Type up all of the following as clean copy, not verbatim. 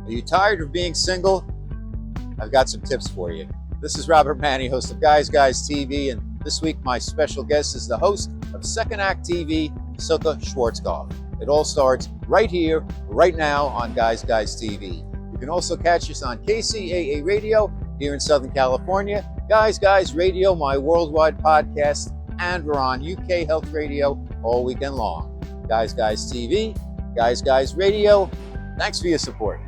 Are you tired of being single? I've got some tips for you. This is Robert Manni, host of Guys TV, and this week my special guest is the host of Second Act TV, Silke Schwarzkopf. It all starts right here, right now on Guys TV. You can also catch us on KCAA Radio here in Southern California, Guys Radio, my worldwide podcast, and we're on UK Health Radio all weekend long. Guys TV, Guys Radio. Thanks for your support.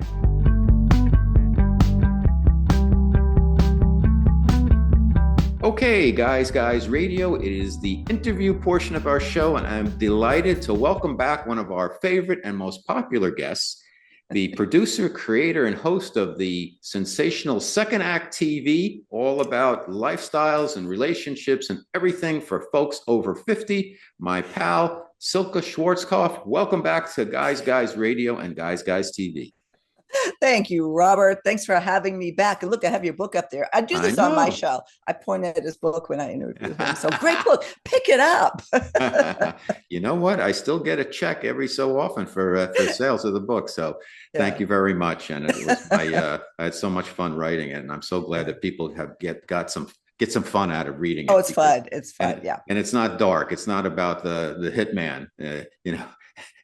Okay, Guys Radio, it is the interview portion of our show, and I'm delighted to welcome back one of our favorite and most popular guests, the producer, creator, and host of the sensational Second Act TV, all about lifestyles and relationships and everything for folks over 50, my pal, Silke Schwarzkopf. Welcome back to Guys Radio and Guys TV. Thank you, Robert. Thanks for having me back. And look, I have your book up there. I do this on my show. I point at his book when I interview him. So great book. Pick it up. You know what? I still get a check every so often for sales of the book. So thank you very much. And it was I had so much fun writing it, and I'm so glad that people have get some fun out of reading it. Oh, it's fun. It's fun. Yeah. And it's not dark. It's not about the hitman.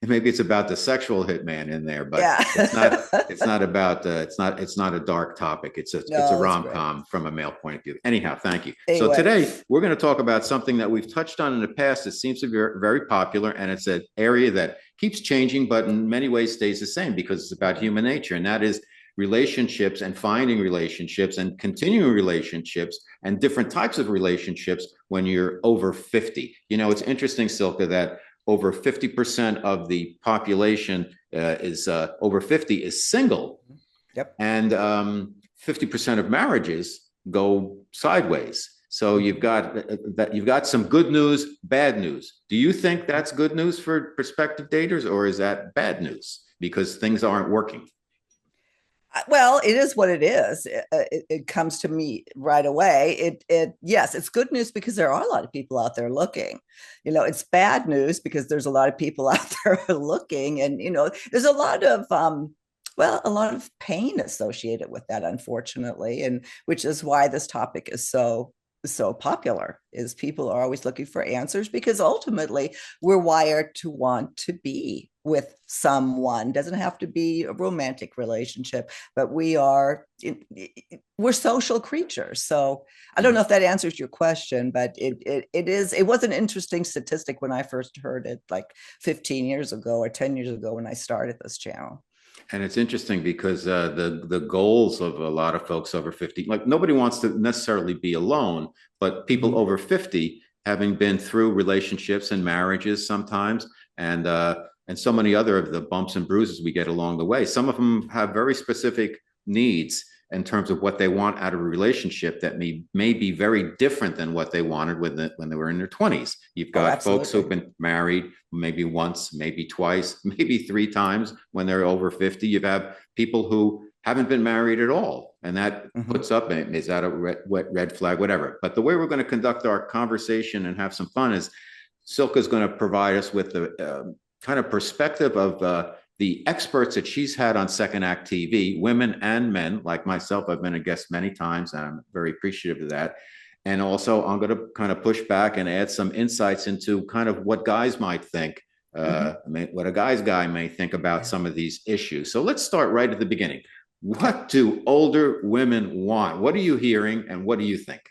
Maybe it's about the sexual hitman in there, but it's not about it's not a dark topic. It's a rom-com from a male point of view. Anyhow, thank you. Anyway. So today we're going to talk about something that we've touched on in the past. It seems to be very popular, and it's an area that keeps changing, but in many ways stays the same because it's about human nature, and that is relationships and finding relationships and continuing relationships and different types of relationships when you're over 50. It's interesting, Silke, that over 50% of the population is over 50 is single. Yep. And 50% of marriages go sideways. So you've got some good news, bad news. Do you think that's good news for prospective daters, or is that bad news because things aren't working? Well, it is what it is. It comes to me right away. Yes, it's good news because there are a lot of people out there looking. It's bad news because there's a lot of people out there looking, and there's a lot of pain associated with that, unfortunately, and which is why this topic is so popular. Is people are always looking for answers because ultimately we're wired to want to be with someone. Doesn't have to be a romantic relationship, but we're social creatures. So I don't know if that answers your question, but it was an interesting statistic when I first heard it, like 15 years ago or 10 years ago when I started this channel. And it's interesting because the goals of a lot of folks over 50, like nobody wants to necessarily be alone, but people over 50, having been through relationships and marriages sometimes, and so many other of the bumps and bruises we get along the way. Some of them have very specific needs in terms of what they want out of a relationship that may be very different than what they wanted when they were in their 20s. You've got folks who've been married maybe once, maybe twice, maybe 3 times when they're over 50. You have people who haven't been married at all, and that puts up, is that a red flag, whatever. But the way we're going to conduct our conversation and have some fun is Silke is going to provide us with the kind of perspective of the experts that she's had on Second Act TV, women and men like myself. I've been a guest many times, and I'm very appreciative of that. And also, I'm going to kind of push back and add some insights into kind of what guys might think, what a guy may think about some of these issues. So let's start right at the beginning. What do older women want? What are you hearing, and what do you think?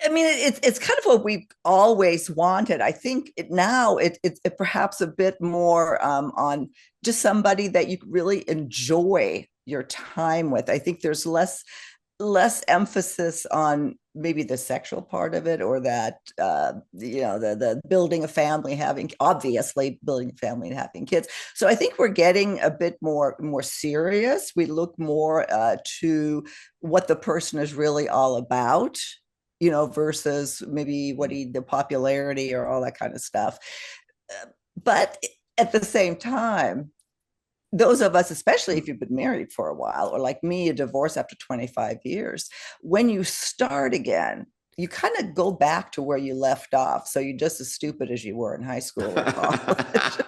I mean, it's kind of what we've always wanted. I think it's perhaps a bit more on just somebody that you really enjoy your time with. I think there's less emphasis on maybe the sexual part of it, or that the building a family, building a family and having kids. So I think we're getting a bit more serious. We look more to what the person is really all about, versus maybe the popularity or all that kind of stuff. But at the same time, those of us, especially if you've been married for a while, or like me, a divorce after 25 years, when you start again, you kind of go back to where you left off. So you're just as stupid as you were in high school or college.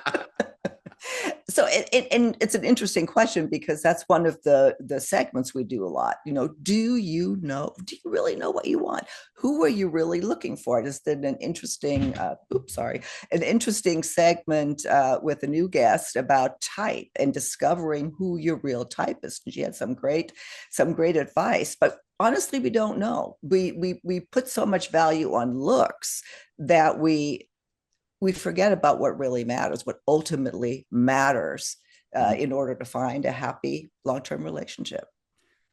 So and it's an interesting question because that's one of the segments we do a lot. Do you know? Do you really know what you want? Who are you really looking for? It has been an interesting, an interesting segment with a new guest about type and discovering who your real type is. And she had some great advice, but honestly, we don't know. We put so much value on looks that we forget about what really matters, what ultimately matters in order to find a happy long-term relationship.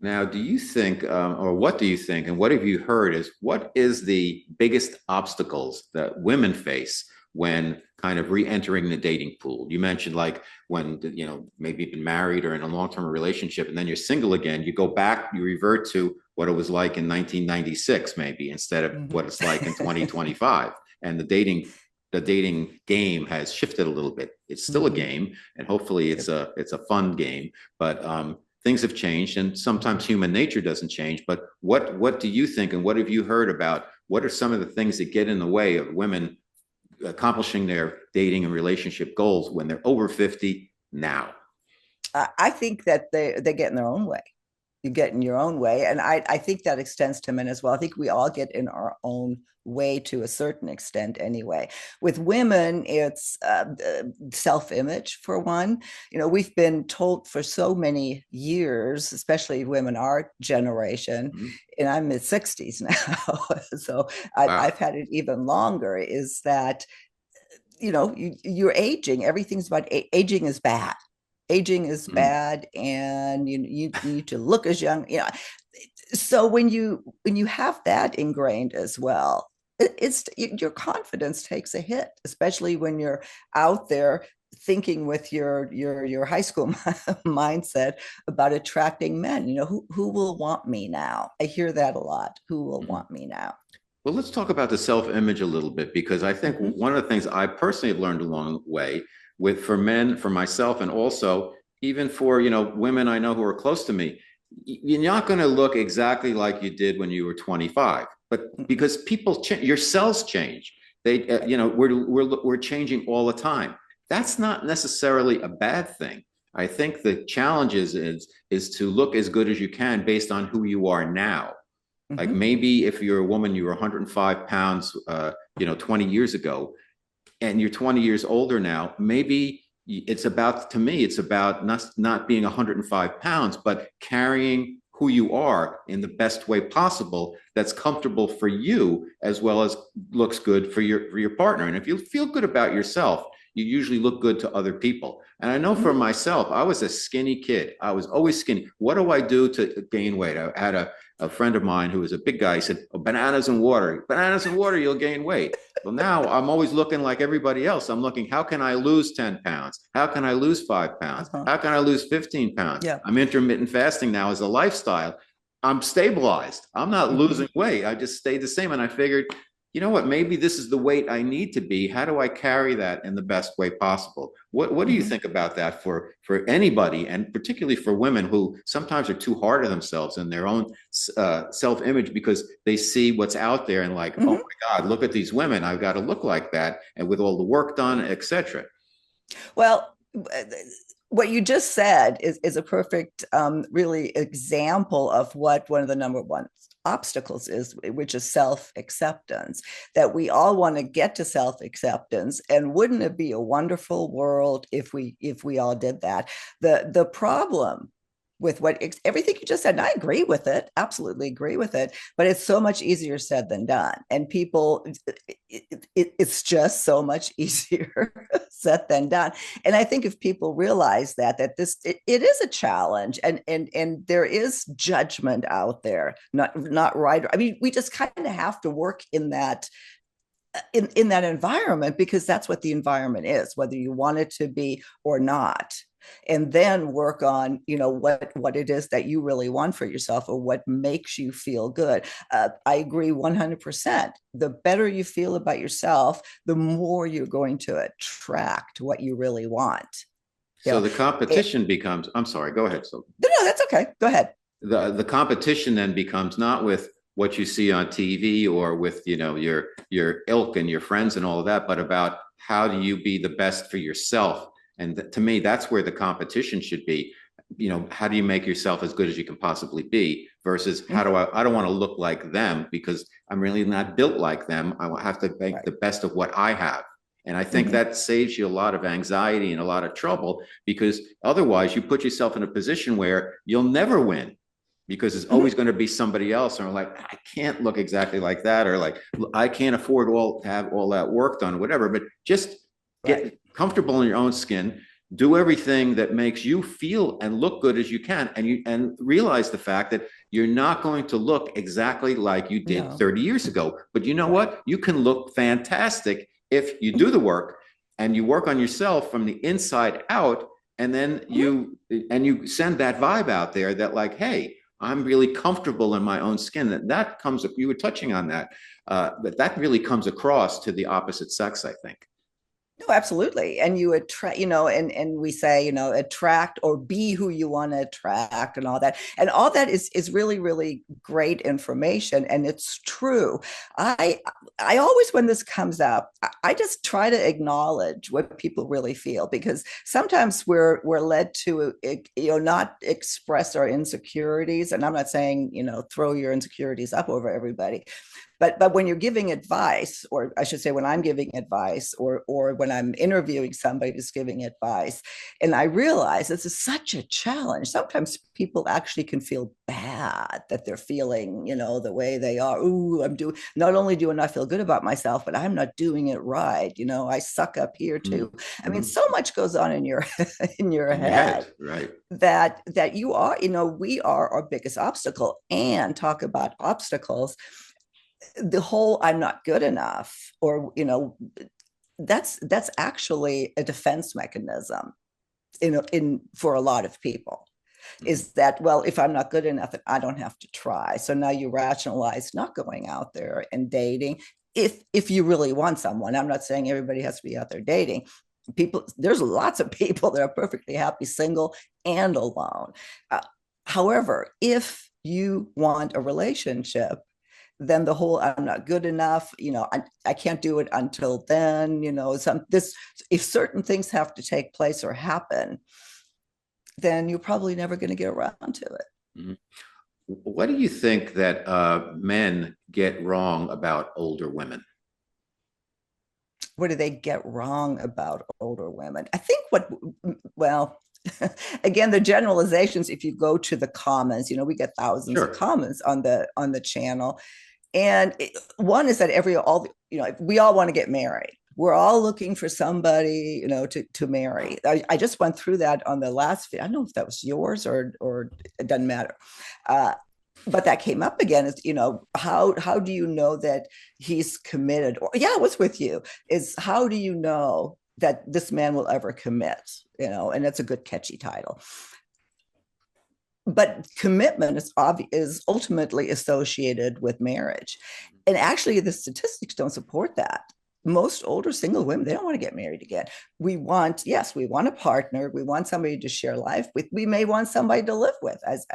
Now, do you think, or what do you think, and what have you heard what is the biggest obstacles that women face when kind of re-entering the dating pool? You mentioned like when, maybe you've been married or in a long-term relationship and then you're single again, you go back, you revert to what it was like in 1996, maybe, instead of what it's like in 2025. And the dating game has shifted a little bit. It's still a game, and hopefully it's a fun game. But things have changed, and sometimes human nature doesn't change. But what do you think, and what have you heard about? What are some of the things that get in the way of women accomplishing their dating and relationship goals when they're over 50 now? I think that they get in their own way. You get in your own way, and I think that extends to men as well. I think we all get in our own way to a certain extent anyway. With women, it's self-image for one. We've been told for so many years, especially women our generation, and I'm mid-60s now, so I've had it even longer, is that you're aging. Everything's about aging is bad. Aging is bad, and you need to look as young. So when you have that ingrained as well, it's your confidence takes a hit, especially when you're out there thinking with your high school mindset about attracting men. Who will want me now? I hear that a lot. Who will want me now? Well, let's talk about the self-image a little bit, because I think one of the things I personally have learned along the way for men, for myself, and also even for women I know who are close to me, you're not going to look exactly like you did when you were 25, but because people change, your cells change. We're changing all the time. That's not necessarily a bad thing. I think the challenge is to look as good as you can based on who you are now. Like maybe if you're a woman, you were 105 pounds, 20 years ago, and you're 20 years older now, maybe it's about not being 105 pounds, but carrying who you are in the best way possible that's comfortable for you, as well as looks good for your partner. And if you feel good about yourself, you usually look good to other people. And I know for myself, I was a skinny kid. I was always skinny. What do I do to gain weight? I had a friend of mine who was a big guy. He said, bananas and water, you'll gain weight. Well, now I'm always looking like everybody else. I'm looking, how can I lose 10 pounds? How can I lose 5 pounds? How can I lose 15 pounds? Yeah. I'm intermittent fasting now as a lifestyle. I'm stabilized. I'm not losing weight. I just stayed the same. And I figured, you know what, maybe this is the weight I need to be. How do I carry that in the best way possible? What do you think about that for anybody, and particularly for women who sometimes are too hard on themselves and their own self-image, because they see what's out there and like, oh my God, look at these women. I've got to look like that. And with all the work done, etc. Well, what you just said is a perfect, really example of what one of the number one obstacles is, which is self-acceptance, that we all want to get to self-acceptance. And wouldn't it be a wonderful world if we all did that? The problem with everything you just said, and I agree with it, absolutely agree with it, but it's so much easier said than done. And people, it's just so much easier said than done. And I think if people realize that it is a challenge, and there is judgment out there, not right. I mean, we just kind of have to work in that environment, because that's what the environment is, whether you want it to be or not. And then work on, what it is that you really want for yourself, or what makes you feel good. I agree 100%. The better you feel about yourself, the more you're going to attract what you really want. So the competition becomes, I'm sorry, go ahead. So no, that's okay. Go ahead. The competition then becomes not with what you see on TV or with, your ilk and your friends and all of that, but about how do you be the best for yourself And to me, that's where the competition should be. How do you make yourself as good as you can possibly be versus how do I don't want to look like them because I'm really not built like them. I have to make Right. the best of what I have. And I think Mhm. that saves you a lot of anxiety and a lot of trouble because otherwise you put yourself in a position where you'll never win because it's Mhm. always going to be somebody else. Or like, I can't look exactly like that. Or like, I can't afford to have all that work done, whatever, but just Right. get comfortable in your own skin, do everything that makes you feel and look good as you can, and realize the fact that you're not going to look exactly like you did No. 30 years ago. But you know Right. what? You can look fantastic if you do Mhm. the work and you work on yourself from the inside out, and then Mhm. you send that vibe out there that like, hey, I'm really comfortable in my own skin. That comes, you were touching on that, but that really comes across to the opposite sex, I think. No, absolutely. And you attract, and we say, attract or be who you want to attract and all that. And all that is really, really great information. And it's true. I I always, when this comes up, I just try to acknowledge what people really feel because sometimes we're led to not express our insecurities. And I'm not saying, throw your insecurities up over everybody, but when you're giving advice, or I should say when I'm giving advice, or when I'm interviewing somebody who's giving advice, and I realize this is such a challenge, sometimes people actually can feel bad that they're feeling, the way they are. Ooh, I'm doing, not only do I not feel good about myself, but I'm not doing it right. I suck up here too. I mean, Mm-hmm. so much goes on in your in your In your head head, right? that you are, we are our biggest obstacle. And talk about obstacles, the whole I'm not good enough, or that's actually a defense mechanism in for a lot of people, Mm-hmm. is that, well, if I'm not good enough, then I don't have to try. So now you rationalize not going out there and dating if you really want someone. I'm not saying everybody has to be out there dating. People, there's lots of people that are perfectly happy single and alone. uh, However, if you want a relationship, then the whole I'm not good enough, I can't do it until then, if certain things have to take place or happen, then you're probably never going to get around to it. Mm-hmm. What do you think that men get wrong about older women? What do they get wrong about older women? I think well, again, the generalizations, if you go to the comments, we get thousands of Sure. comments on the channel. And one is that we all want to get married. We're all looking for somebody, to marry. I just went through that on the last video. I don't know if that was yours or it doesn't matter. Uh, but that came up again, is, how do you know that he's committed? Or yeah, what's with you is, how do you know that this man will ever commit? And that's a good catchy title. But commitment is ultimately associated with marriage, and actually the statistics don't support that. Most older single women, they don't want to get married again. We want a partner, we want somebody to share life with, we may want somebody to live with, as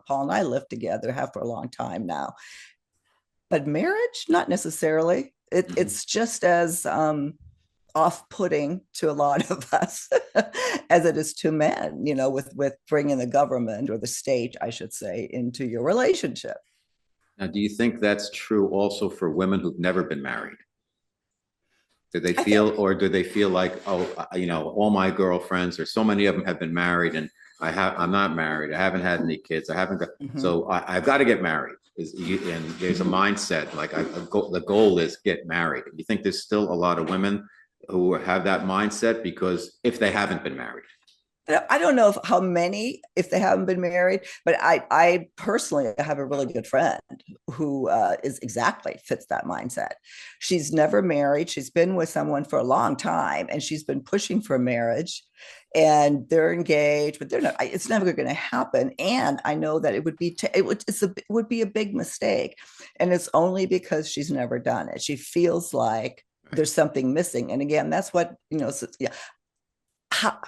Paul and I live together, have for a long time now. But marriage, not necessarily. Mm-hmm. It's just as off-putting to a lot of us as it is to men, with bringing the government, or the state, I should say, into your relationship. Now, do you think that's true also for women who've never been married? Do they I think. feel, or do they feel like, oh, all my girlfriends or so many of them have been married, and I'm not married. I haven't had any kids. I haven't got, Mhm. so I've got to get married. And there's a Mhm. mindset like the goal is get married. You think there's still a lot of women who have that mindset because if they haven't been married? I don't know how many, if they haven't been married, but I personally have a really good friend who is exactly fits that mindset. She's never married. She's been with someone for a long time, and she's been pushing for marriage, and they're engaged, but they're not. It's never going to happen. And I know that it would be it would be a big mistake, and it's only because she's never done it. She feels like Right. there's something missing. And again, that's what, so, yeah, how,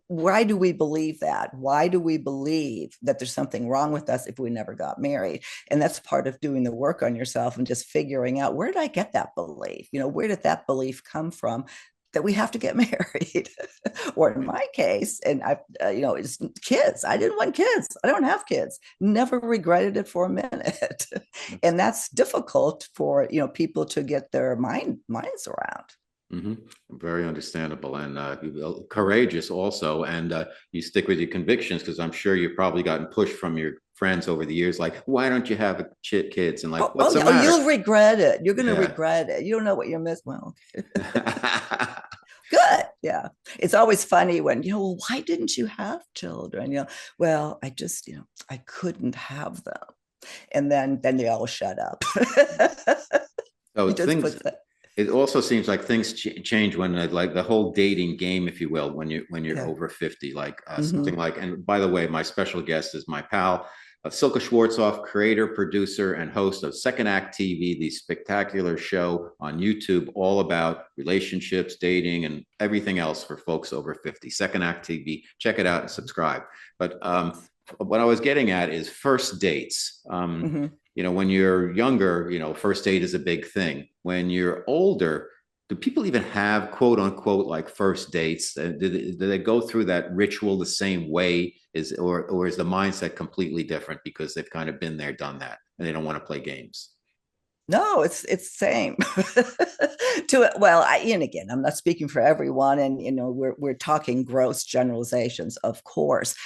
why do we believe that? Why do we believe that there's something wrong with us if we never got married? And that's part of doing the work on yourself and just figuring out, where did I get that belief? Where did that belief come from? that we have to get married. Or in my case, and it's kids. I didn't want kids. I don't have kids. Never regretted it for a minute. And that's difficult for, people to get their minds around. Hmm. Very understandable and courageous also. And you stick with your convictions because I'm sure you've probably gotten pushed from your friends over the years, like, why don't you have kids? And like, Oh, what's the oh, matter? you'll regret it. You're going to Yeah. regret it. You don't know what you're missing. Well, good. Yeah. It's always funny when, well, why didn't you have children? Well, I just, I couldn't have them. And then they all shut up. So He just things, puts that. it also seems like things change when like the whole dating game, if you will, when you're Yeah. over 50, like something Mm-hmm. like, and by the way, my special guest is my pal, Silke Schwarzkopf, creator, producer, and host of Second Act TV, the spectacular show on YouTube, all about relationships, dating, and everything else for folks over 50. Second Act TV, check it out and subscribe. But what I was getting at is first dates. Mm-hmm. When you're younger, first date is a big thing. When you're older, do people even have quote unquote like first dates? Do they go through that ritual the same way? Or is the mindset completely different because they've kind of been there, done that, and they don't want to play games? No, it's same. And again, I'm not speaking for everyone, and we're talking gross generalizations, of course.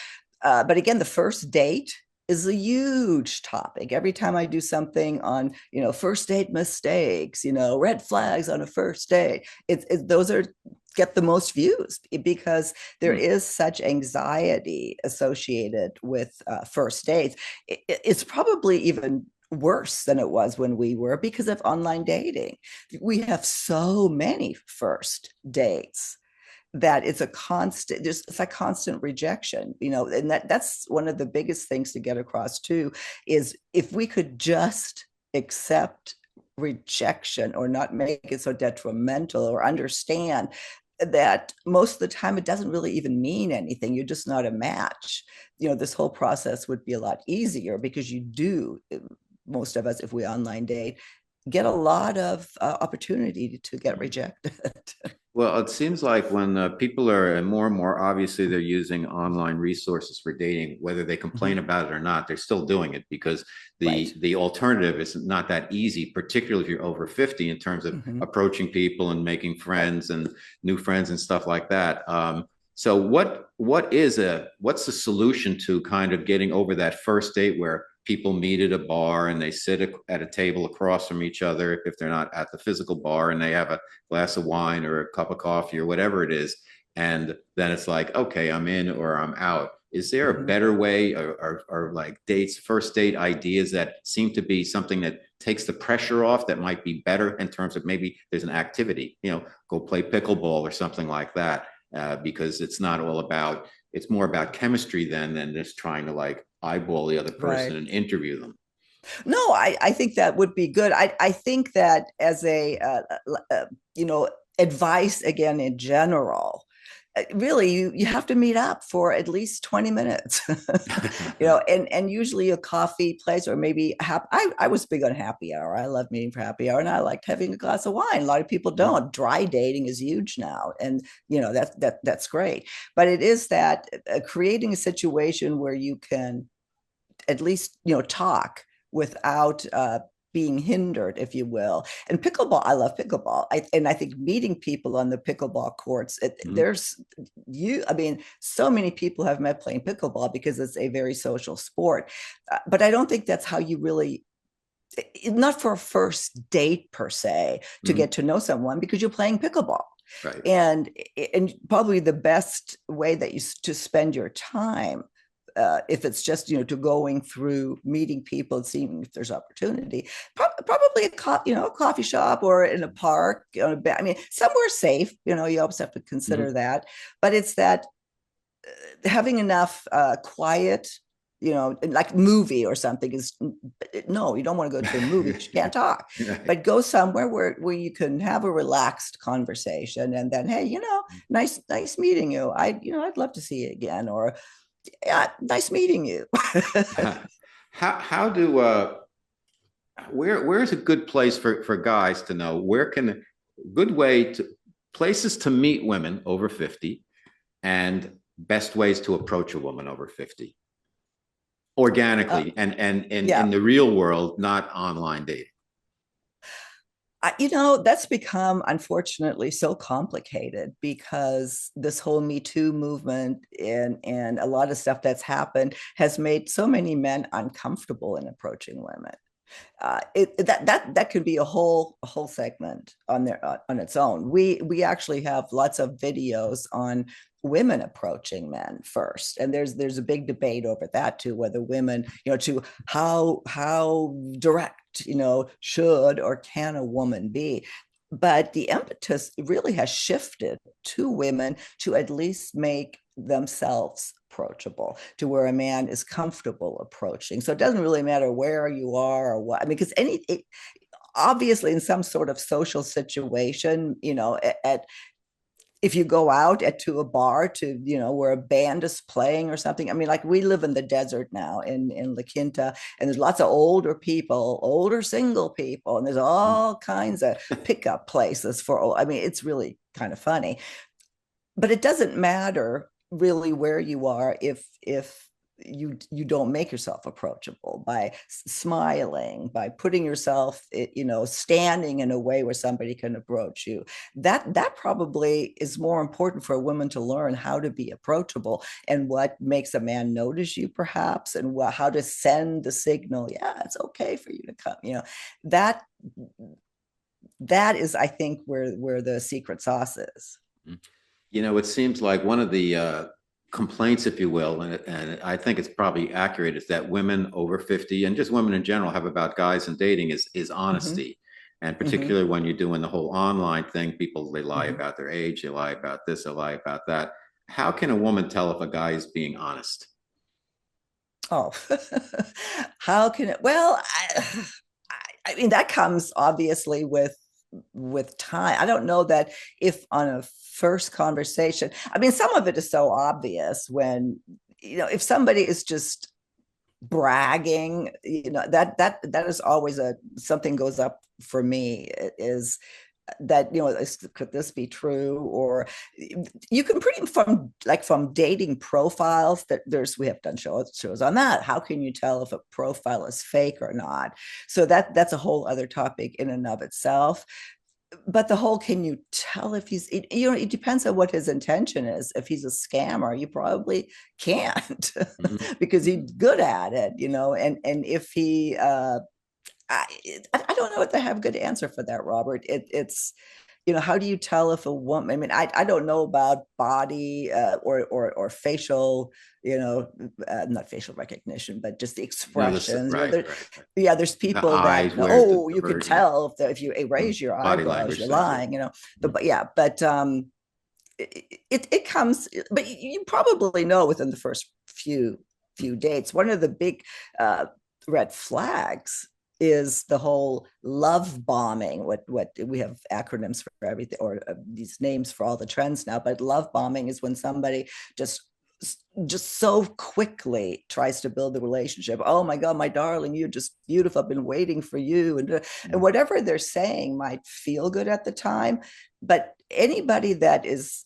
But again, the first date is a huge topic. Every time I do something on, first date mistakes, red flags on a first date, those are get the most views because there is such anxiety associated with first dates. It's probably even worse than it was when we were because of online dating. We have so many first dates that it's a constant, it's a constant rejection, and that's one of the biggest things to get across too, is if we could just accept rejection or not make it so detrimental, or understand that most of the time it doesn't really even mean anything. You're just not a match. This whole process would be a lot easier because most of us, if we online date, get a lot of opportunity to get rejected. Well, it seems like when people are and more, obviously they're using online resources for dating, whether they complain about it or not, they're still doing it because Right. the alternative is not that easy, particularly if you're over 50 in terms of Mm-hmm. approaching people and making Right. friends and new friends and stuff like that. So what's the solution to kind of getting over that first date where people meet at a bar and they sit at a table across from each other if they're not at the physical bar, and they have a glass of wine or a cup of coffee or whatever it is, and then it's like, okay, I'm in or I'm out. Is there a Mm-hmm. better way, or like first date ideas that seem to be something that takes the pressure off, that might be better in terms of maybe there's an activity, go play pickleball or something like that, because it's more about chemistry than just trying to like eyeball the other person Right. and interview them. No, I think that would be good. I think that as a advice again in general, really you have to meet up for at least 20 minutes. And usually a coffee place, or maybe I was big on happy hour. I love meeting for happy hour, and I liked having a glass of wine. A lot of people don't. Dry dating is huge now, and that's great. But it is that creating a situation where you can at least talk without being hindered, if you will. And pickleball, I love pickleball. And I think meeting people on the pickleball courts, Mhm. I mean, so many people have met playing pickleball because it's a very social sport. But I don't think that's how you really, not for a first date per se, to Mhm. get to know someone, because you're playing pickleball. Right. And probably the best way that to spend your time, if it's just to going through meeting people and seeing if there's opportunity, probably a coffee shop or in a park, I mean, somewhere safe. You always have to consider Mhm. that, but it's that having enough quiet, like movie or something is no, you don't want to go to the movie because you can't talk, Right. but go somewhere where you can have a relaxed conversation, and then, hey, nice meeting you. I'd love to see you again, or yeah, nice meeting you. How do where's a good place for guys to know, where can good way to places to meet women over 50 and best ways to approach a woman over 50 Uh, organically and in yeah. the real world, not online dating. That's become unfortunately so complicated because this whole Me Too movement and a lot of stuff that's happened has made so many men uncomfortable in approaching women. That could be a whole segment on its own. We actually have lots of videos on women approaching men first, and there's a big debate over that too, whether women, to how direct, should or can a woman be. But the impetus really has shifted to women to at least make themselves approachable to where a man is comfortable approaching. So it doesn't really matter where you are or what. I mean, because obviously in some sort of social situation, if you go out to a bar to where a band is playing or something. I mean, like we live in the desert now in La Quinta, and there's lots of older people, older single people, and there's all kinds of pickup places for. I mean, it's really kind of funny, but it doesn't matter really where you are if you don't make yourself approachable by smiling, by putting yourself, standing in a way where somebody can approach you. That probably is more important for a woman to learn how to be approachable and what makes a man notice you, perhaps, and how to send the signal. Yeah, it's okay for you to come. That that is, I think, where the secret sauce is. It seems like one of the complaints, if you will, and I think it's probably accurate, is that women over 50 and just women in general have about guys and dating is Mm-hmm. honesty. And Mm-hmm. particularly when you're doing the whole online thing, people, they lie Mm-hmm. about their age, they lie about this, they lie about that. How can a woman tell if a guy is being honest? Oh, how can it? Well, I mean, that comes obviously with time. I don't know that if on a first conversation, I mean, some of it is so obvious when, if somebody is just bragging, that is always something goes up for me. It is that, could this be true? Or you can pretty from dating profiles, that we have done shows on that. How can you tell if a profile is fake or not? So that's a whole other topic in and of itself. But the whole, can you tell if it depends on what his intention is. If he's a scammer, you probably can't Mhm. because he's good at it, and if he I, I don't know if I have a good answer for that, Robert. It's, how do you tell if a woman? I mean, I don't know about body or facial, not facial recognition, but just the This expressions. right, right, right. Yeah, there's The people that, eyes, where oh, the you could bird, yeah. tell if you raise your Body eyebrows, language you're things, yeah. lying. Mhm. But yeah, but it comes, but you probably know within the first few dates. One of the big uh, red flags is the whole love bombing. What we have acronyms for everything, or these names for all the trends now, but love bombing is when somebody just so quickly tries to build the relationship. Oh my God, my darling, you're just beautiful. I've been waiting for you. And whatever they're saying might feel good at the time, but anybody that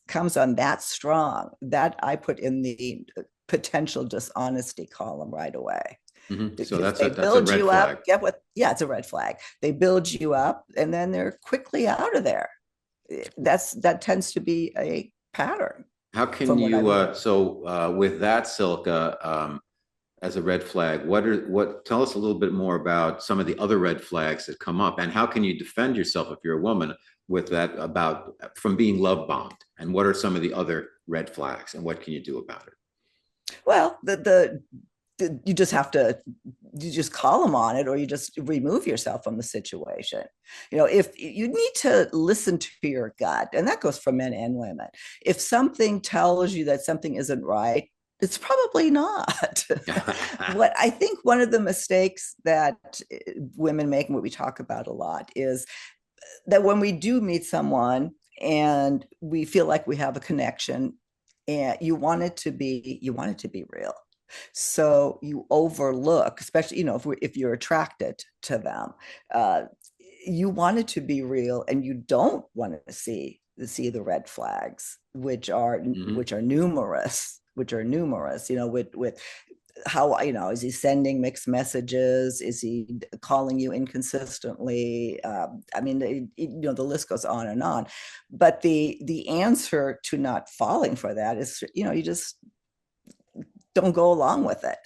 comes on that strong, that I put in the potential dishonesty column right away, Mhm. So because that's a they that's a build red you up. flag. Get what? Yeah, it's a red flag. They build you up and then they're quickly out of there. That tends to be a pattern How can from what you, I've observed. with that, Silka, as a red flag, tell us a little bit more about some of the other red flags that come up, and how can you defend yourself if you're a woman with that, about from being love bombed? And what are some of the other red flags, and what can you do about it? Well, you just have to, you just call them on it, or you just remove yourself from the situation. If you need to listen to your gut, and that goes for men and women. If something tells you that something isn't right, it's probably not. What I think one of the mistakes that women make, and what we talk about a lot, is that when we do meet someone and we feel like we have a connection, and you want it to be real, so you overlook, especially, if you're attracted to them, uh, you want it to be real, and you don't want to see see the red flags, Mhm. which are numerous, with how, is he sending mixed messages? Is he calling you inconsistently? I mean, the list goes on and on. But the answer to not falling for that is, you just don't go along with it.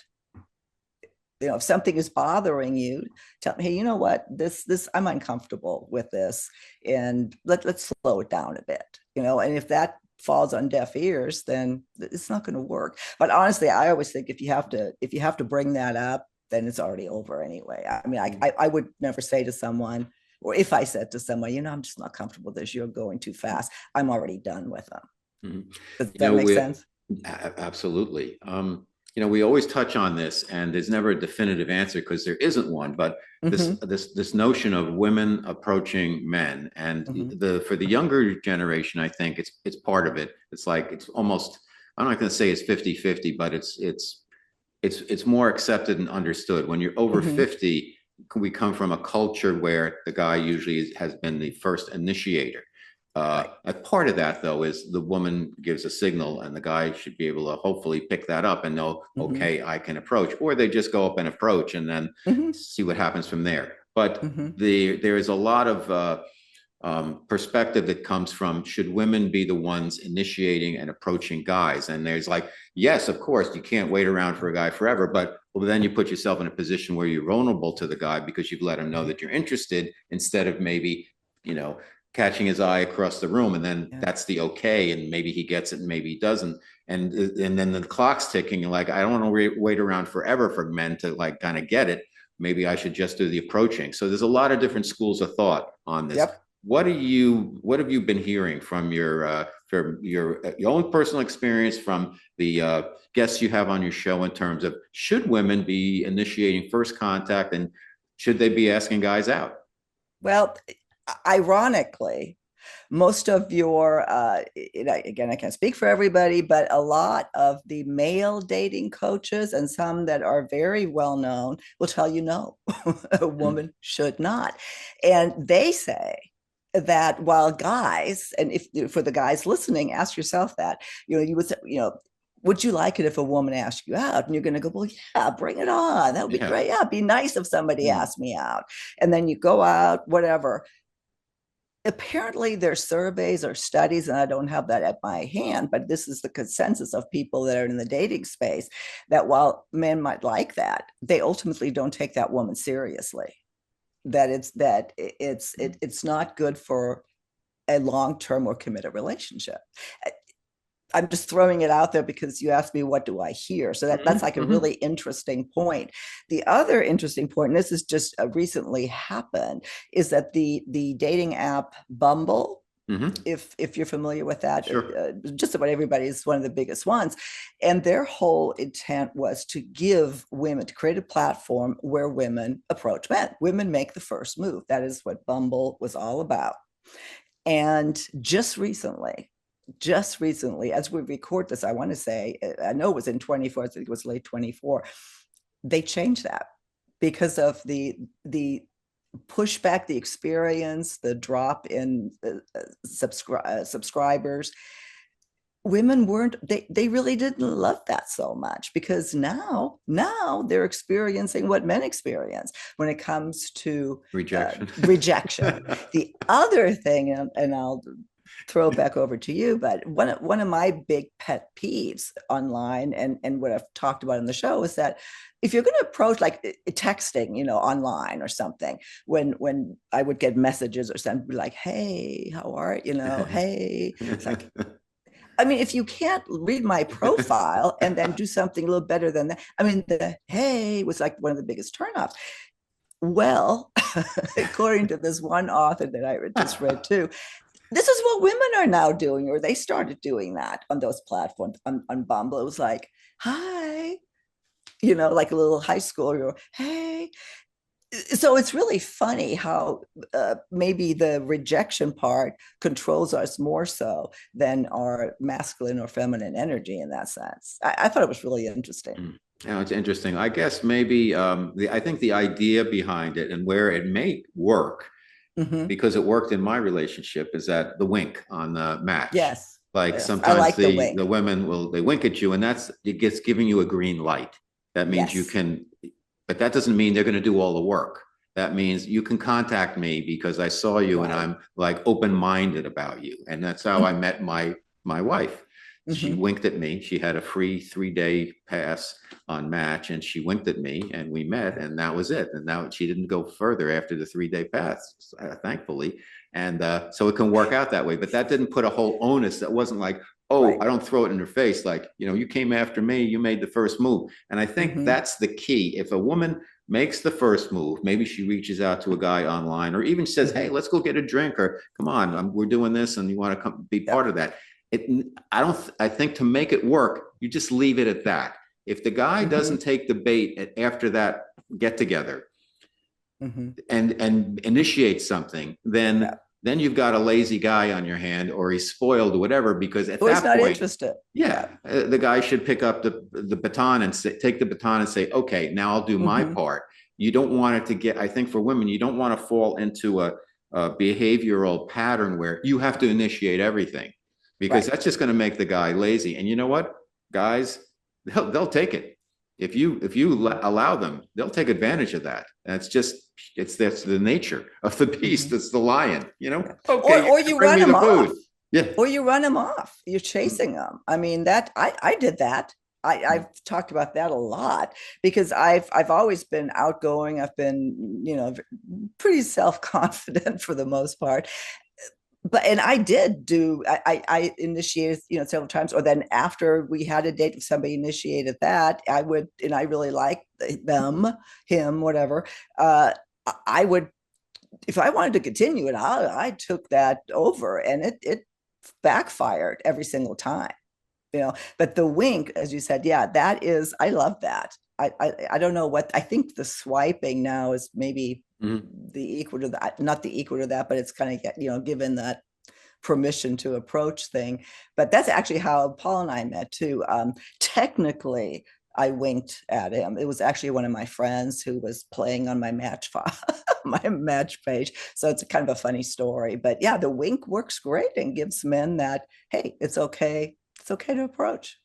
If something is bothering you, tell me, hey, you know what, this I'm uncomfortable with this, and let's slow it down a bit. And if that falls on deaf ears, then it's not going to work. But honestly, I always think if you have to bring that up, then it's already over anyway. I mean, I would never say to someone, or if I said to someone, I'm just not comfortable with this, you're going too fast, I'm already done with them. Mhm. Does You that know, make we sense? absolutely. We always touch on this, and there's never a definitive answer because there isn't one. But Mm-hmm. this notion of women approaching men, and Mm-hmm. the for the younger generation, I think it's part of it. It's like it's almost, I'm not going to say it's 50-50, but it's more accepted and understood. When you're over Mm-hmm. 50, we come from a culture where the guy usually has been the first initiator. Right. A part of that, though, is the woman gives a signal, and the guy should be able to hopefully pick that up and know, Mm-hmm. okay, I can approach, or they just go up and approach and then Mm-hmm. see what happens from there. But Mm-hmm. there is a lot of perspective that comes from, should women be the ones initiating and approaching guys? And there's like, yes, of course, you can't wait around for a guy forever, but well, then you put yourself in a position where you're vulnerable to the guy because you've let him know that you're interested, instead of maybe, you know, catching his eye across the room, and then Yeah. that's the okay, and maybe he gets it and maybe he doesn't, and then the clock's ticking, and like, I don't want to wait around forever for men to like kind of get it. Maybe I should just do the approaching. So there's a lot of different schools of thought on this. Yep. What have you been hearing from your own personal experience, from the guests you have on your show, in terms of, should women be initiating first contact, and should they be asking guys out? Well, ironically, most of your, again, I can't speak for everybody, but a lot of the male dating coaches, and some that are very well known, will tell you no, a Mm-hmm. woman should not. And they say that, while guys, and if for the guys listening, ask yourself that, you would say, would you like it if a woman asked you out? And you're going to go, well, yeah, bring it on. That would be Yeah. great. Yeah, it'd be nice if somebody Mm-hmm. asked me out. And then you go out, whatever. Apparently there's surveys or studies, and I don't have that at my hand, but this is the consensus of people that are in the dating space, that while men might like that, they ultimately don't take that woman seriously. That it's not good for a long-term or committed relationship. I'm just throwing it out there because you asked me, what do I hear? So that's like a Mm-hmm. really interesting point. The other interesting point, and this has just recently happened, is that the dating app Bumble, Mm-hmm. if you're familiar with that, Sure. just about everybody, is one of the biggest ones. And their whole intent was to give women, to create a platform where women approach men. Women make the first move. That is what Bumble was all about. And just recently, as we record this, I want to say, I know it was in 24, I think it was late 24, they changed that because of the pushback, the experience, the drop in subscribers. Women weren't, they really didn't love that so much, because now they're experiencing what men experience when it comes to Rejection. rejection. The other thing, and I'll throw it back over to you, but one of my big pet peeves online, and what I've talked about in the show, is that if you're going to approach, like texting, online or something, when I would get messages or something like, hey, how are you, hey, it's like, I mean, if you can't read my profile and then do something a little better than that, I mean, the hey was like one of the biggest turnoffs. Well, according to this one author that I just read too, this is what women are now doing, or they started doing that on those platforms, on Bumble. It was like, hi, like a little high schooler, hey. So it's really funny how maybe the rejection part controls us more so than our masculine or feminine energy in that sense. I thought it was really interesting. Mm. Yeah, it's interesting. I guess maybe I think the idea behind it and where it may work because it worked in my relationship, is that the wink on the match. Yes. Like Yes. I sometimes like the the wink. women will, they wink at you, and that's, it gets giving you a green light. That means you Yes. can, but that doesn't mean they're going to do all the work. That means you can contact me because I saw you and Right. I'm like open-minded about you. And that's how I met my wife. She Mm-hmm. winked at me. She had a free 3-day pass on Match, and she winked at me, and we met, and that was it. And now she didn't go further after the 3-day pass, thankfully. And so it can work out that way. But that didn't put a whole onus. That wasn't like, oh, Right. I don't throw it in her face. Like, you came after me, you made the first move. And I think Mm-hmm. that's the key. If a woman makes the first move, maybe she reaches out to a guy online, or even says, Mm-hmm. hey, let's go get a drink, or come on, we're doing this and you want to come be part Yep. of that. I think to make it work, you just leave it at that. If the guy Mm-hmm. doesn't take the bait after that get together Mm-hmm. and initiate something, Yep. then you've got a lazy guy on your hand, or he's spoiled or whatever, because at Oh, he's that not point, interested. yeah, Yeah. the guy should pick up the baton and take the baton and say, okay, now I'll do my Mm-hmm. part. You don't want it to get, I think for women, you don't want to fall into a behavioral pattern where you have to initiate everything, because Right. that's just going to make the guy lazy. And you know what, guys, they'll take it. If you allow them, they'll take advantage of that. That's just, that's the nature of the beast. Mm-hmm. It's the lion. Yeah. Okay, you Or gotta you bring run me him the off. food. Yeah. Or you run him off. You're chasing him. I mean, that I did that. I've talked about that a lot because I've always been outgoing. I've been, pretty self-confident for the most part. But and I did do I initiated, several times, or then after we had a date, if somebody initiated that, I would, and I really liked them, him, whatever. I would, if I wanted to continue it, I took that over, and it backfired every single time. But the wink, as you said, yeah, that is, I love that. I don't know what, I think the swiping now is maybe Mhm. the equal to that, not the equal to that, but it's kind of, given that permission to approach thing. But that's actually how Paul and I met too. Technically, I winked at him. It was actually one of my friends who was playing on my match file, my match page. So it's kind of a funny story. But yeah, the wink works great and gives men that, hey, it's okay. It's okay to approach.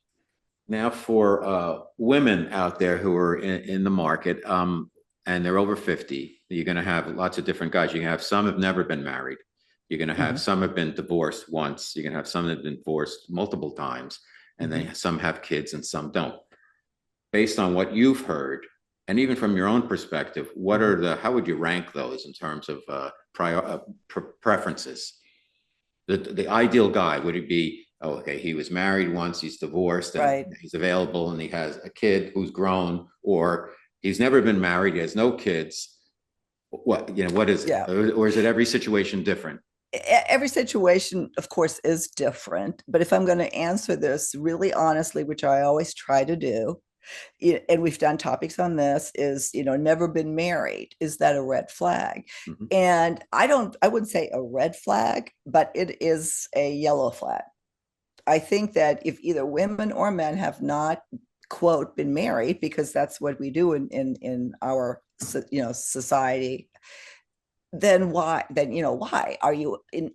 Now, for women out there who are in the market, and they're over 50, you're going to have lots of different guys. You can have some have never been married. You're going to have Mm-hmm. some have been divorced once. You're going to have some that have been divorced multiple times. And Mm-hmm. then some have kids and some don't. Based on what you've heard, and even from your own perspective, Mm-hmm. how would you rank those in terms of preferences? The ideal guy, would it be, oh, okay, he was married once, he's divorced, and Right. he's available, and he has a kid who's grown, or he's never been married, he has no kids? What is it? Yeah. Or is it every situation different? Every situation, of course, is different. But if I'm going to answer this really honestly, which I always try to do, and we've done topics on this, is, never been married, is that a red flag? Mhm. And I wouldn't say a red flag, but it is a yellow flag. I think that if either women or men have not, quote, been married, because that's what we do in our, society, then why? Then, why are you in?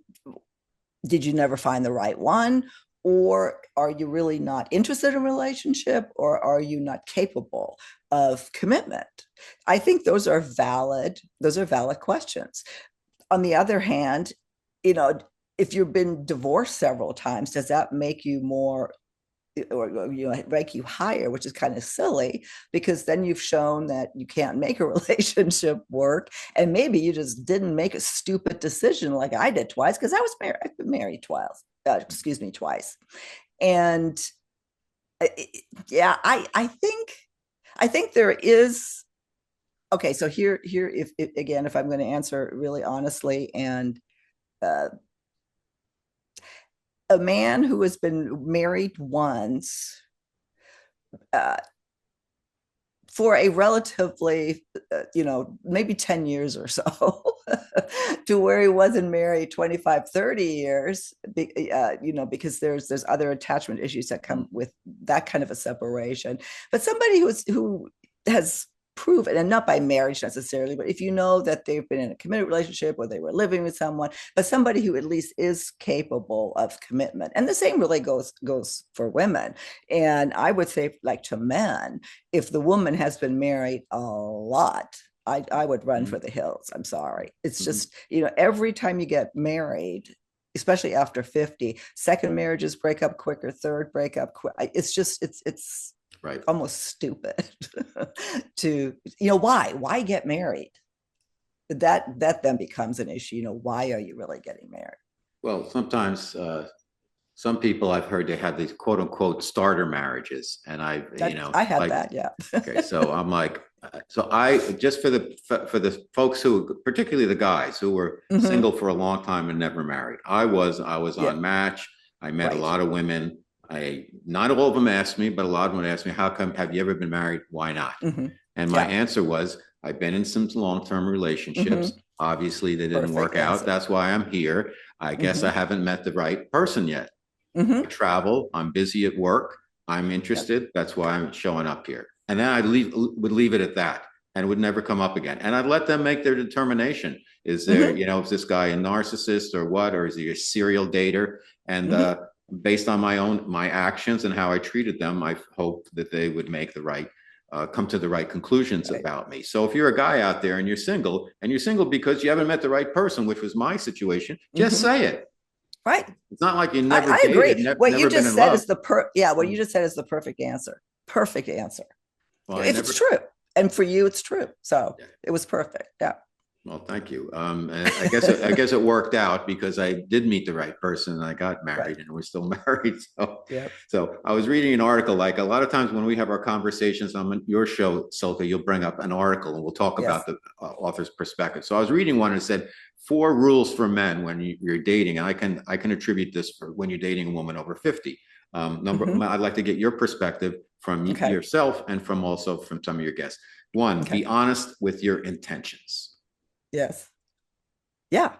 Did you never find the right one? Or are you really not interested in a relationship? Or are you not capable of commitment? I think those are valid questions. On the other hand, you know, if you've been divorced several times, does that make you more, or rank you higher, which is kind of silly, because then you've shown that you can't make a relationship work, and maybe you just didn't make a stupid decision like I did twice, because I've been married twice. Excuse me, twice. And uh, yeah, I think there is. Okay, so here, if again, if I'm going to answer really honestly, and uh, a man who has been married once, uh, for a relatively, maybe 10 years or so, to where he wasn't married 25, 30 years, because there's other attachment issues that come with that kind of a separation. But somebody who has proven, and not by marriage necessarily, but if you know that they've been in a committed relationship or they were living with someone, but somebody who at least is capable of commitment. And the same really goes for women. And I would say, like to men, if the woman has been married a lot, I would run for the hills. I'm sorry. It's just, every time you get married, especially after 50, second marriages break up quicker, third break up quick. It's just, it's Right. almost stupid to, why get married? That then becomes an issue. Why are you really getting married? Well, sometimes some people I've heard they have these quote unquote starter marriages, and I had like, that, yeah. okay, so I'm like, so I just for the folks who, particularly the guys who were single for a long time and never married. I was on Match. I met a lot of women. Not all of them asked me, but a lot of them would ask me, "How come? Have you ever been married? Why not?" And my answer was, "I've been in some long-term relationships. Obviously, they didn't work out. That's why I'm here. I guess I haven't met the right person yet. I travel. I'm busy at work. I'm interested. That's why I'm showing up here." And then would leave it at that, and it would never come up again. And I'd let them make their determination. Is there, is this guy a narcissist or what, or is he a serial dater? And based on my actions and how I treated them, I hope that they would make come to the right conclusions about me. So if you're a guy out there and you're single because you haven't met the right person, which was my situation, just say it. Right. It's not like you never I dated, agree. What you just said is what you just said is the perfect answer. Perfect answer. Well, it's true. And for you, it's true. So it was perfect. Yeah. Well, thank you. And I guess it worked out because I did meet the right person and I got married and we're still married. So I was reading an article, like a lot of times when we have our conversations on your show, Silke, you'll bring up an article and we'll talk about the author's perspective. So I was reading one and it said 4 rules for men when you're dating. And I can attribute this for when you're dating a woman over 50. I'd like to get your perspective from yourself and from some of your guests. 1, be honest with your intentions. Yes. Yeah.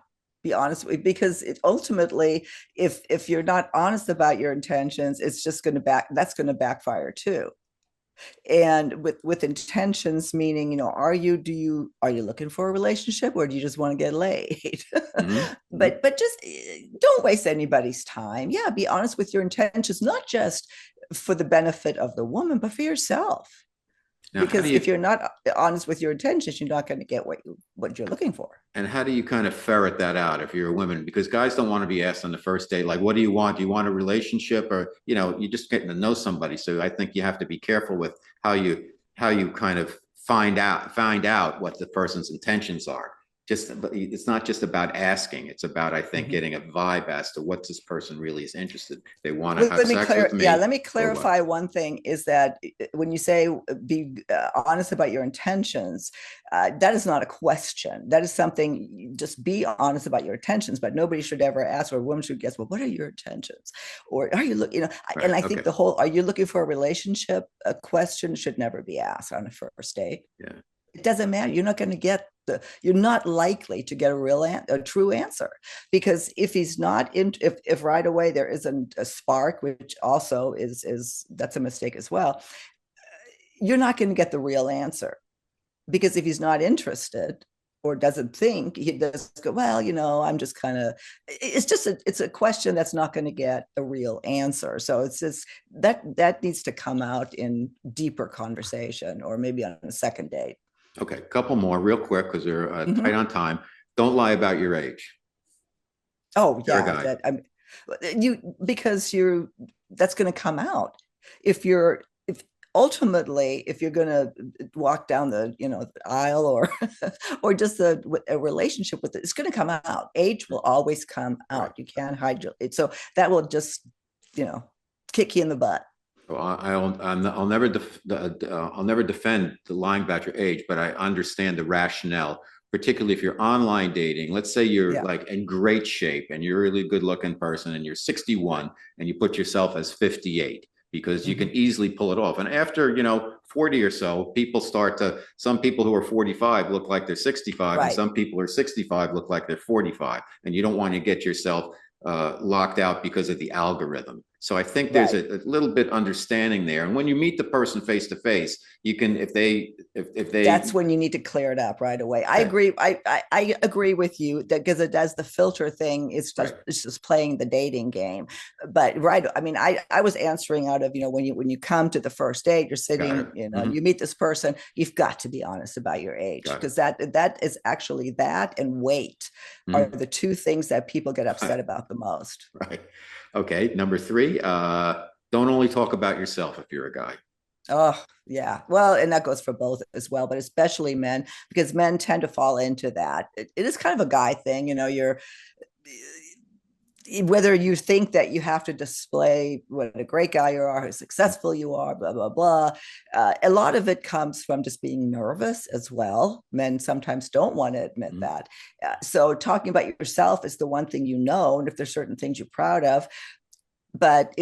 Be honest with, because ultimately, if you're not honest about your intentions, it's just that's going to backfire too. And with intentions, meaning, are you looking for a relationship or do you just want to get laid? But just don't waste anybody's time. Yeah. Be honest with your intentions, not just for the benefit of the woman, but for yourself. Now, because if you're not honest with your intentions, you're not going to get what you're looking for. And how do you kind of ferret that out if you're a woman? Because guys don't want to be asked on the first date, like, what do you want? Do you want a relationship, or, you're just getting to know somebody. So I think you have to be careful with how you kind of find out what the person's intentions are. It's not just about asking. It's about, I think, getting a vibe as to what this person really is interested. They want to have sex with me. Yeah, let me clarify one thing is that when you say be honest about your intentions, that is not a question. That is something, just be honest about your intentions, but nobody should ever ask, or a woman should guess, well, what are your intentions? Or are you looking, and I think the whole, are you looking for a relationship? A question should never be asked on a first date. Yeah. It doesn't matter. You're not going to get you're not likely to get a true answer, because if he's not if right away there isn't a spark, which also is that's a mistake as well, you're not going to get the real answer, because if he's not interested or doesn't think, he does go, well, I'm just kind of, it's a question that's not going to get a real answer. So it's just that needs to come out in deeper conversation, or maybe on a second date. Okay, a couple more real quick because we're tight on time. Don't lie about your age. Oh, yeah. Because that's going to come out. If ultimately you're going to walk down the aisle or just a relationship with it, it's going to come out. Age will always come out. You can't hide it. So that will just kick you in the butt. Well, I'll never defend the lying about your age, but I understand the rationale, particularly if you're online dating. Let's say you're like in great shape and you're a really good looking person and you're 61 and you put yourself as 58, because you can easily pull it off. And after, 40 or so, some people who are 45 look like they're 65, and some people who are 65 look like they're 45. And you don't want to get yourself locked out because of the algorithm. So I think there's Right. a little bit understanding there. And when you meet the person face to face, you can, if they, That's when you need to clear it up right away. I okay, agree. I agree with you that because it does the filter thing. right. It's just playing the dating game. But right, I mean, I was answering out of, when you come to the first date, you're Got sitting, it. you meet this person, you've got to be honest about your age, Got it. because that is actually, that and weight are Mhm. the two things that people get upset Right. about the most. Right. Okay. Number three, don't only talk about yourself if you're a guy. Oh, yeah. Well, and that goes for both as well, but especially men, because men tend to fall into that. It is kind of a guy thing, you're whether you think that you have to display what a great guy you are, how successful you are, blah, blah, blah. A lot of it comes from just being nervous as well. Men sometimes don't want to admit Mhm. that. So talking about yourself is the one thing, and if there's certain things you're proud of, but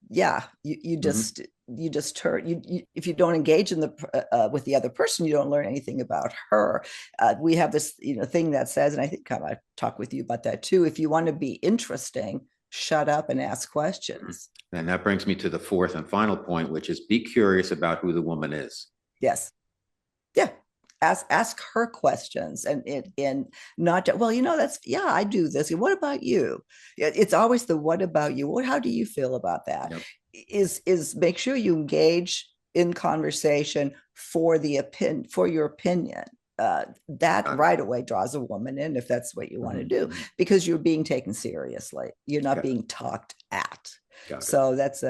yeah, Mhm. you just turn you if you don't engage in the with the other person, you don't learn anything about her. We have this thing that says, and I think I talk with you about that too, if you want to be interesting, shut up and ask Mhm. questions. And that brings me to the fourth and final point, which is be curious about who the woman is. Yes. Yeah. Ask her questions, and not to, well, that's, yeah, I do this. What about you? It's always the what about you? How do you feel about that? Yep. Is make sure you engage in conversation for your opinion. That Got it. right away draws a woman in, if that's what you want to Mhm. do, Mhm. because you're being taken seriously. You're not Got it. being talked at. Got it. So it's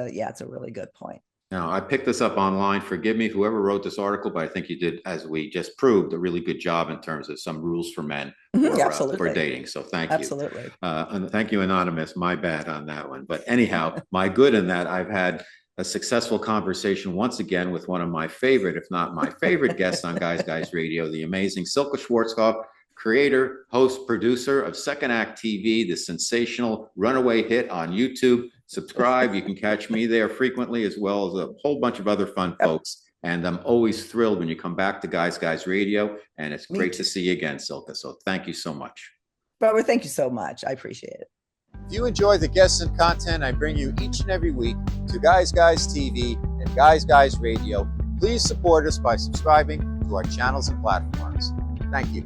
a really good point. Now, I picked this up online. Forgive me, whoever wrote this article, but I think you did, as we just proved, a really good job in terms of some rules for men for Absolutely. dating. So thank you. Absolutely. And thank you, Anonymous. My bad on that one. But anyhow, my good in that I've had a successful conversation once again with one of my favorite, if not my favorite guests on Guys Radio, the amazing Silke Schwarzkopf, creator, host, producer of Second Act TV, the sensational runaway hit on YouTube. Subscribe. You can catch me there frequently, as well as a whole bunch of other fun Yep. folks. And I'm always thrilled when you come back to Guys Radio. And it's Me great to too. see you again, Silke. So thank you so much. Robert, thank you so much. I appreciate it. If you enjoy the guests and content I bring you each and every week to Guys TV and Guys Radio, please support us by subscribing to our channels and platforms. Thank you.